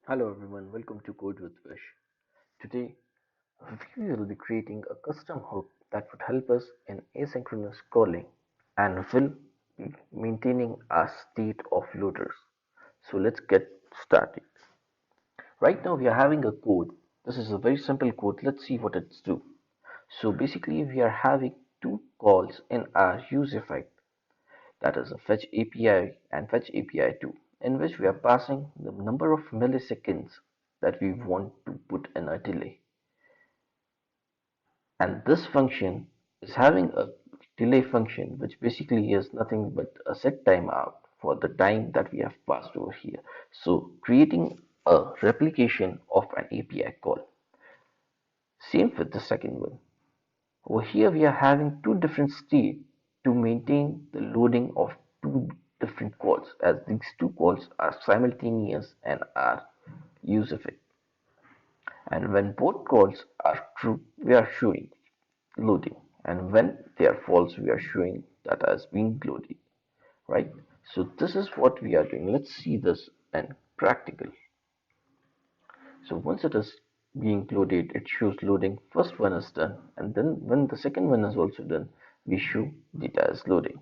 Hello everyone, welcome to Code with Wish. Today, we will be creating a custom hook that would help us in asynchronous calling and will be maintaining a state of loaders. So let's get started. Right now we are having a code. This is a very simple code. Let's see what it's do. So basically we are having two calls in our use effect, that is a fetch API and fetch API2, in which we are passing the number of milliseconds that we want to put in a delay. And this function is having a delay function, which basically is nothing but a set timeout for the time that we have passed over here. So creating a replication of an API call. Same with the second one. Over here we are having two different states to maintain the loading of two different calls, as these two calls are simultaneous and are use effect. And when both calls are true, we are showing loading, and when they are false, we are showing that as being loaded, right? So this is what we are doing. Let's see this in practical. So once it is being loaded, it shows loading. First one is done, and then when the second one is also done, we show data is loading.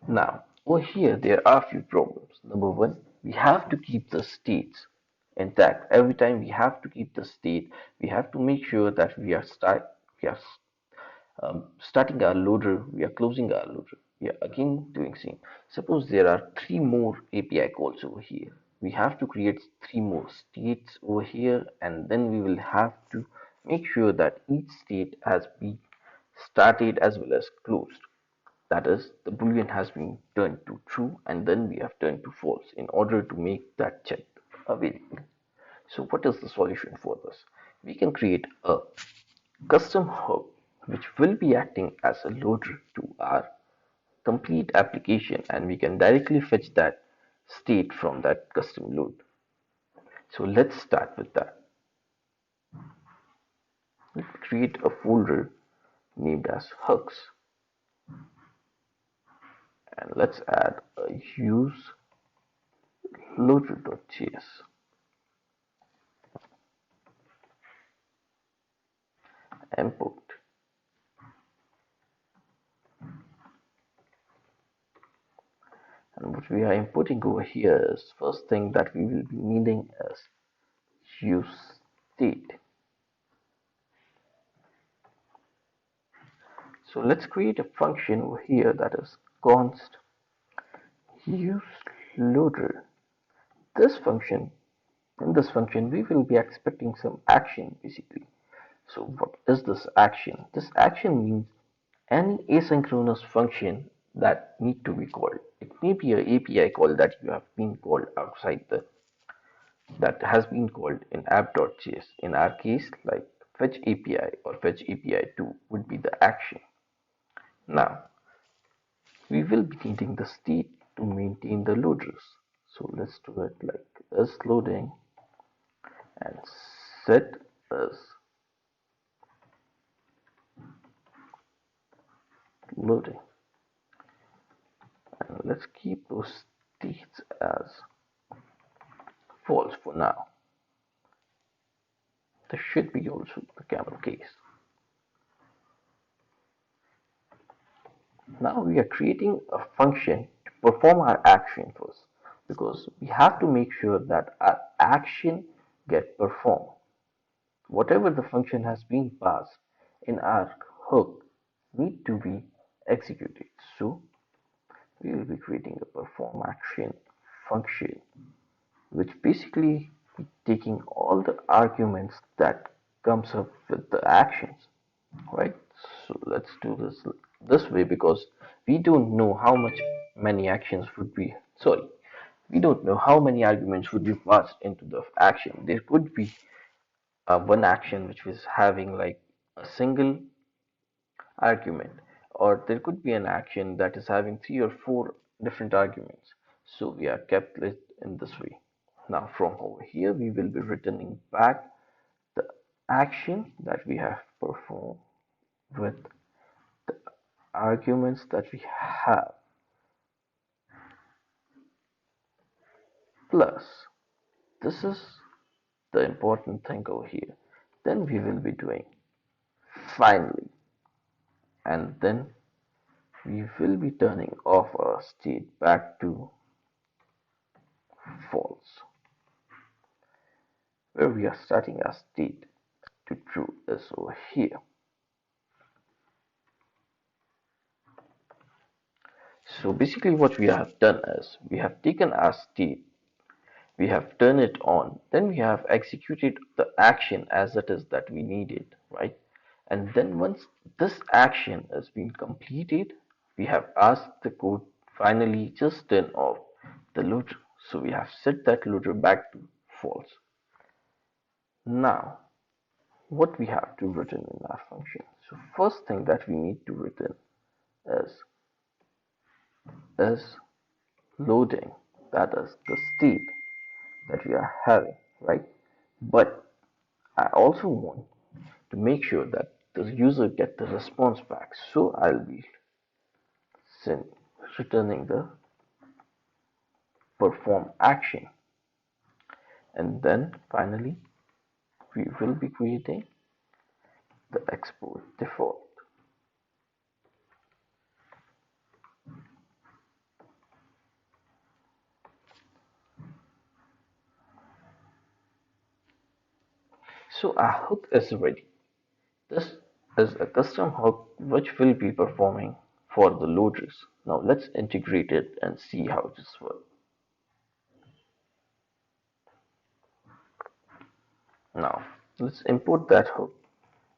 Now, over here, there are a few problems. Number one, we have to keep the states intact. Every time we have to keep the state, we have to make sure that we are starting our loader, we are closing our loader. We are again doing same. Suppose there are three more API calls over here. We have to create three more states over here, and then we will have to make sure that each state has been started as well as closed. That is, the boolean has been turned to true and then we have turned to false in order to make that check available. So what is the solution for this? We can create a custom hook which will be acting as a loader to our complete application, and we can directly fetch that state from that custom load. So let's start with that. We'll create a folder named as hooks, and let's add a use loader.js. Import, and what we are importing over here is first thing that we will be needing is use state. So let's create a function over here that is const use loader. This function, in this function, we will be expecting some action basically. So what is this action? This action means any asynchronous function that need to be called. It may be an API call that you have been called outside the that has been called in app.js. In our case, like fetch API or fetch API2 would be the action. Now, we will be needing the state to maintain the loaders. So let's do it like is loading and set as loading. And let's keep those states as false for now. This should be also the camel case. Now we are creating a function to perform our action first, because we have to make sure that our action get performed. Whatever the function has been passed in our hook need to be executed. So we will be creating a perform action function, which basically be taking all the arguments that comes up with the actions, right? So let's do this way, because we don't know how many actions would be, sorry, we don't know how many arguments would be passed into the action. There could be one action which was having like a single argument, or there could be an action that is having three or four different arguments. So we are kept it in this way. Now from over here we will be returning back the action that we have performed with the arguments that we have. plus, this is the important thing over here. Then we will be doing finally, and then we will be turning off our state back to false, where we are starting our state to true is over here. So basically what we have done is we have taken our state, we have turned it on, then we have executed the action as it is that we needed, right? And then once this action has been completed, we have asked the code finally just turn off the loader. So we have set that loader back to false. Now, what we have to written in our function. So first thing that we need to written is is loading. That is the state that we are having, right? But I also want to make sure that the user get the response back. So I'll be send, returning the perform action, and then finally we will be creating the export default. So our hook is ready. This is a custom hook which will be performing for the loaders. Now let's integrate it and see how this works. Now let's import that hook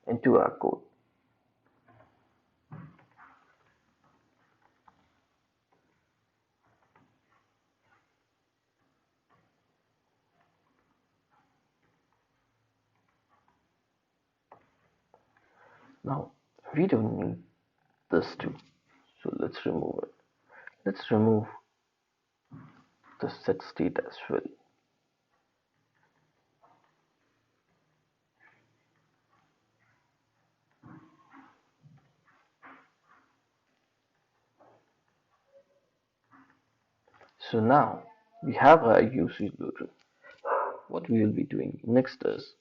into our code. Now we don't need this too, so let's remove it. Let's remove the set state as well. So now we have our usage loader. What we will be doing next is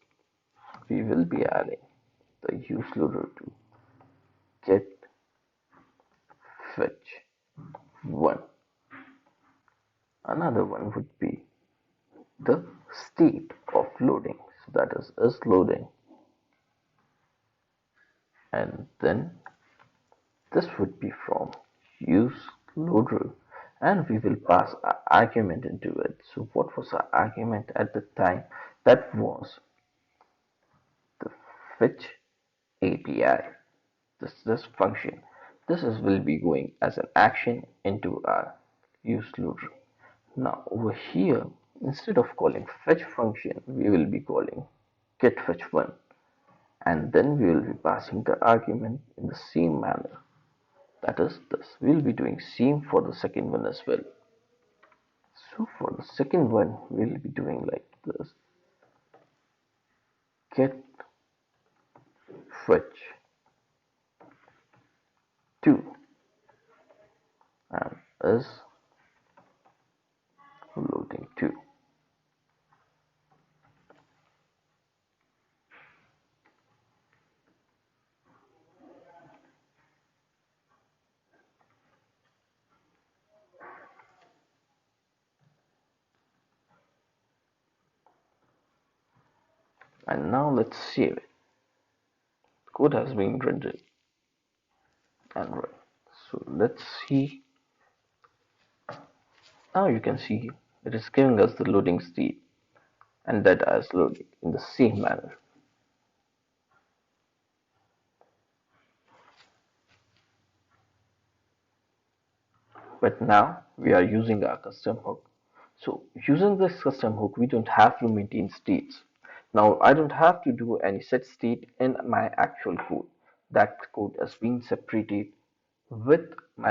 we will be adding the use loader to get fetch one. Another one would be the state of loading. So that is loading, and then this would be from use loader, and we will pass our argument into it. So what was our argument at the time? That was the fetch API. This function. This is will be going as an action into our use loader. Now over here, instead of calling fetch function, we will be calling get fetch one, and then we will be passing the argument in the same manner. That is this. We will be doing same for the second one as well. So for the second one, we will be doing like this: get fetch two, and is loading two. And now let's save it. Code has been rendered and run. So let's see. Now you can see it is giving us the loading state, and data is loading in the same manner. But now we are using our custom hook. So using this custom hook, we don't have to maintain states. Now I don't have to do any set state in my actual code. That code is being separated with my